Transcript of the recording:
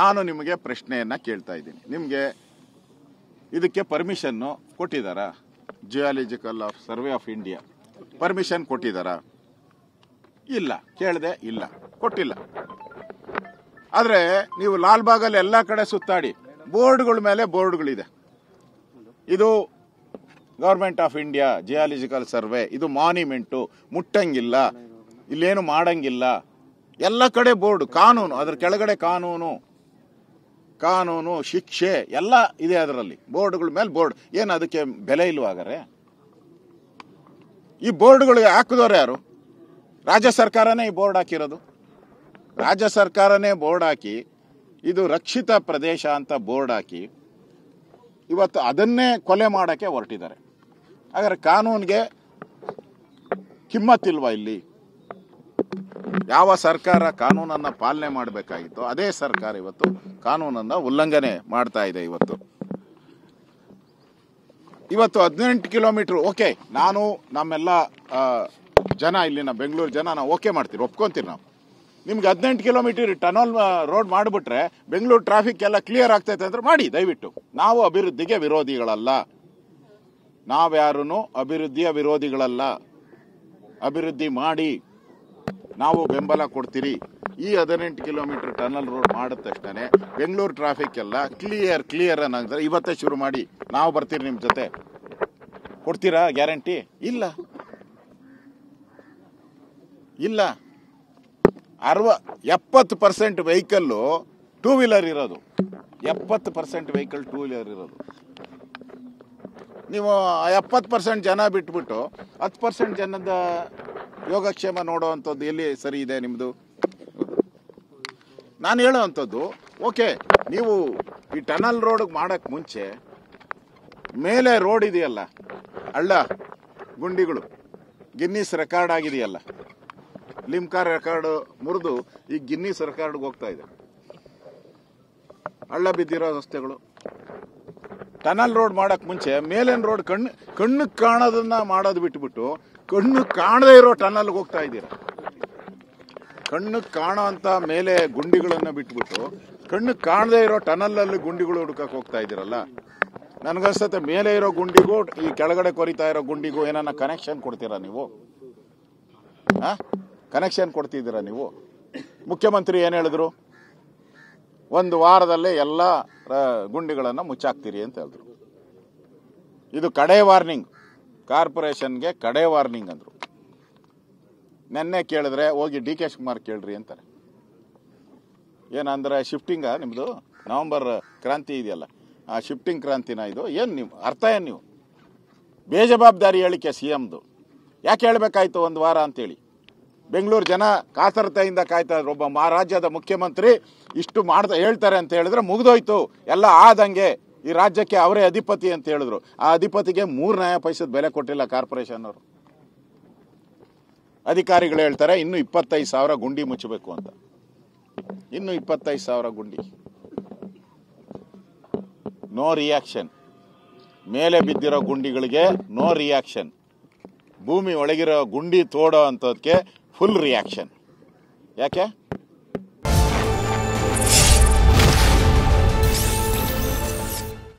ನಾನು ನಿಮಗೆ ಪ್ರಶ್ನೆಯನ್ನು ಕೇಳ್ತಾ ಇದ್ದೀನಿ. ನಿಮಗೆ ಇದಕ್ಕೆ ಪರ್ಮಿಷನ್ನು ಕೊಟ್ಟಿದ್ದಾರಾ? Geological survey of India permission ಕೊಟ್ಟಿದ್ದಾರಾ? ಇಲ್ಲ. ಕೇಳಿದೆ, ಇಲ್ಲ, ಕೊಟ್ಟಿಲ್ಲ. ಆದರೆ ನೀವು ಲಾಲ್ಬಾಗಲ್ಲಿ ಎಲ್ಲ ಕಡೆ ಸುತ್ತಾಡಿ, ಬೋರ್ಡ್ಗಳ ಮೇಲೆ ಬೋರ್ಡ್ಗಳಿದೆ. ಇದು government of India geological survey, ಇದು ಮಾನ್ಯುಮೆಂಟು, ಮುಟ್ಟಂಗಿಲ್ಲ, ಇಲ್ಲೇನು ಮಾಡಂಗಿಲ್ಲ. ಎಲ್ಲ ಕಡೆ ಬೋರ್ಡ್, ಕಾನೂನು, ಅದ್ರ ಕೆಳಗಡೆ ಕಾನೂನು, ಶಿಕ್ಷೆ ಎಲ್ಲ ಇದೆ ಅದರಲ್ಲಿ. ಬೋರ್ಡ್ಗಳ ಮೇಲೆ ಬೋರ್ಡ್. ಏನು ಅದಕ್ಕೆ ಬೆಲೆ ಇಲ್ವಾಗಾರೆ? ಈ ಬೋರ್ಡ್ಗಳಿಗೆ ಹಾಕಿದವ್ರು ಯಾರು? ರಾಜ್ಯ ಸರ್ಕಾರನೇ ಈ ಬೋರ್ಡ್ ಹಾಕಿರೋದು. ರಾಜ್ಯ ಸರ್ಕಾರನೇ ಬೋರ್ಡ್ ಹಾಕಿ, ಇದು ರಕ್ಷಿತ ಪ್ರದೇಶ ಅಂತ ಬೋರ್ಡ್ ಹಾಕಿ ಇವತ್ತು ಅದನ್ನೇ ಕೊಲೆ ಮಾಡೋಕ್ಕೆ ಹೊರಟಿದ್ದಾರೆ. ಹಾಗಾದ್ರೆ ಕಾನೂನಿಗೆ ಕಿಮ್ಮತ್ತಿಲ್ವಾ ಇಲ್ಲಿ? ಯಾವ ಸರ್ಕಾರ ಕಾನೂನನ್ನು ಪಾಲನೆ ಮಾಡಬೇಕಾಗಿತ್ತು ಅದೇ ಸರ್ಕಾರ ಇವತ್ತು ಕಾನೂನನ್ನು ಉಲ್ಲಂಘನೆ ಮಾಡ್ತಾ ಇದೆ. ಇವತ್ತು 18 ಕಿಲೋಮೀಟರ್ ಓಕೆ, ನಾನು ನಮ್ಮೆಲ್ಲ ಜನ ಇಲ್ಲಿನ ಬೆಂಗಳೂರು ಜನ ನಾವು ಓಕೆ ಮಾಡ್ತೀವಿ, ಒಪ್ಕೊಂತೀವಿ. ನಾವು ನಿಮ್ಗೆ 18 ಕಿಲೋಮೀಟರ್ ಟನಲ್ ರೋಡ್ ಮಾಡಿಬಿಟ್ರೆ ಬೆಂಗಳೂರು ಟ್ರಾಫಿಕ್ ಎಲ್ಲ ಕ್ಲಿಯರ್ ಆಗ್ತೈತೆ ಅಂದ್ರೆ ಮಾಡಿ ದಯವಿಟ್ಟು. ನಾವು ಅಭಿವೃದ್ಧಿಗೆ ವಿರೋಧಿಗಳಲ್ಲ, ನಾವ್ಯಾರೂ ಅಭಿವೃದ್ಧಿಯ ವಿರೋಧಿಗಳಲ್ಲ. ಅಭಿವೃದ್ಧಿ ಮಾಡಿ, ನಾವು ಬೆಂಬಲ ಕೊಡ್ತೀರಿ. ಈ 18 ಕಿಲೋಮೀಟರ್ ಟನಲ್ ರೋಡ್ ಮಾಡಿದ ತಕ್ಷಣ ಬೆಂಗಳೂರು ಟ್ರಾಫಿಕ್ ಎಲ್ಲ ಕ್ಲಿಯರ್ ಅನ್ನಂದ್ರೆ ಇವತ್ತೇ ಶುರು ಮಾಡಿ, ನಾವು ಬರ್ತೀರಿ ನಿಮ್ಮ ಜೊತೆ. ಕೊಡ್ತೀರಾ ಗ್ಯಾರಂಟಿ? ಇಲ್ಲ. 70% ವೆಹಿಕಲ್ಲು ಟೂ ವೀಲರ್ ಇರೋದು. 70% ವೆಹಿಕಲ್ ಟೂ ವೀಲರ್ ಇರೋದು. ನೀವು 70% ಜನ ಬಿಟ್ಬಿಟ್ಟು 10% ಜನದ ಯೋಗಕ್ಷೇಮ ನೋಡುವಂಥದ್ದು ಎಲ್ಲಿ ಸರಿ ಇದೆ ನಿಮ್ಮದು? ನಾನು ಹೇಳೋವಂಥದ್ದು, ಓಕೆ, ನೀವು ಈ ಟನಲ್ ರೋಡ್ ಮಾಡೋಕ್ಕೆ ಮುಂಚೆ ಮೇಲೆ ರೋಡ್ ಇದೆಯಲ್ಲ, ಹಳ್ಳ ಗುಂಡಿಗಳು ಗಿನ್ನಿಸ್ ರೆಕಾರ್ಡ್ ಆಗಿದೆಯಲ್ಲ, ಲಿಮ್ಕಾ ರೆಕಾರ್ಡ್ ಮುರಿದು ಈ ಗಿನ್ನಿಸ್ ರೆಕಾರ್ಡ್ಗೆ ಹೋಗ್ತಾ ಇದೆ. ಹಳ್ಳ ಬಿದ್ದಿರೋ ರಸ್ತೆಗಳು. ಟನಲ್ ರೋಡ್ ಮಾಡಕ್ ಮುಂಚೆ ಮೇಲಿನ ರೋಡ್ ಕಣ್ಣು ಕಾಣೋದನ್ನ ಮಾಡೋದು ಬಿಟ್ಬಿಟ್ಟು ಕಣ್ಣು ಕಾಣದೇ ಇರೋ ಟನಲ್ಗೆ ಹೋಗ್ತಾ ಇದ್ದೀರ. ಕಣ್ಣು ಕಾಣೋ ಅಂತ ಮೇಲೆ ಗುಂಡಿಗಳನ್ನ ಬಿಟ್ಬಿಟ್ಟು ಕಣ್ಣು ಕಾಣದೇ ಇರೋ ಟನಲ್ ಗುಂಡಿಗಳು ಹುಡುಕಕ್ಕೆ ಹೋಗ್ತಾ ಇದ್ದೀರಲ್ಲ. ನನಗನ್ಸುತ್ತೆ ಮೇಲೆ ಇರೋ ಗುಂಡಿಗೂ ಈ ಕೆಳಗಡೆ ಕೊರಿತಾ ಇರೋ ಗುಂಡಿಗೂ ಏನನ್ನ ಕನೆಕ್ಷನ್ ಕೊಡ್ತೀರಾ ನೀವು? ಕನೆಕ್ಷನ್ ಕೊಡ್ತಿದ್ದೀರಾ ನೀವು? ಮುಖ್ಯಮಂತ್ರಿ ಏನು ಹೇಳಿದ್ರು? 1 ವಾರದಲ್ಲೇ ಎಲ್ಲ ಗುಂಡಿಗಳನ್ನು ಮುಚ್ಚಾಕ್ತೀರಿ ಅಂತ ಹೇಳಿದ್ರು. ಇದು ಕಡೆ ವಾರ್ನಿಂಗ್, ಕಾರ್ಪೊರೇಷನ್ಗೆ ಕಡೆ ವಾರ್ನಿಂಗ್ ಅಂದ್ರು. ನೆನ್ನೆ ಕೇಳಿದ್ರೆ ಹೋಗಿ ಡಿ ಕೆ ಶಿವಕುಮಾರ್ ಕೇಳ್ರಿ ಅಂತಾರೆ. ಏನಂದ್ರೆ ಶಿಫ್ಟಿಂಗ ನಿಮ್ದು? ನವೆಂಬರ್ ಕ್ರಾಂತಿ ಇದೆಯಲ್ಲ, ಆ ಶಿಫ್ಟಿಂಗ್ ಕ್ರಾಂತಿನ ಇದು? ಏನು ನೀವು ಅರ್ಥ ಏನು? ನೀವು ಬೇಜವಾಬ್ದಾರಿ ಹೇಳಿಕೆ CMದು. ಯಾಕೆ ಹೇಳ್ಬೇಕಾಯ್ತು 1 ವಾರ ಅಂತೇಳಿ? ಬೆಂಗಳೂರು ಜನ ಕಾತರತೆಯಿಂದ ಕಾಯ್ತಾ ಇದ್ರು. ಒಬ್ಬ ರಾಜ್ಯದ ಮುಖ್ಯಮಂತ್ರಿ ಇಷ್ಟು ಹೇಳ್ತಾರೆ ಅಂತ ಹೇಳಿದ್ರೆ ಮುಗಿದೋಯ್ತು, ಎಲ್ಲ ಆದಂಗೆ, ಈ ರಾಜ್ಯಕ್ಕೆ ಅವರೇ ಅಧಿಪತಿ ಅಂತ ಹೇಳಿದ್ರು. ಆ ಅಧಿಪತಿಗೆ 3 ನಯ ಪೈಸದ ಬೆಲೆ ಕೊಟ್ಟಿಲ್ಲ ಕಾರ್ಪೊರೇಷನ್ ಅವರು. ಅಧಿಕಾರಿಗಳು ಹೇಳ್ತಾರೆ ಇನ್ನು 25,000 ಗುಂಡಿ ಮುಚ್ಚಬೇಕು ಅಂತ. ಇನ್ನು 25,000 ಗುಂಡಿ. No reaction. ಮೇಲೆ ಬಿದ್ದಿರೋ ಗುಂಡಿಗಳಿಗೆ ನೋ ರಿಯಾಕ್ಷನ್. ಭೂಮಿ ಒಳಗಿರೋ ಗುಂಡಿ ತೋಡೋ ಅಂಥದಕ್ಕೆ ಫುಲ್ ರಿಯಾಕ್ಷನ್. ಯಾಕೆ?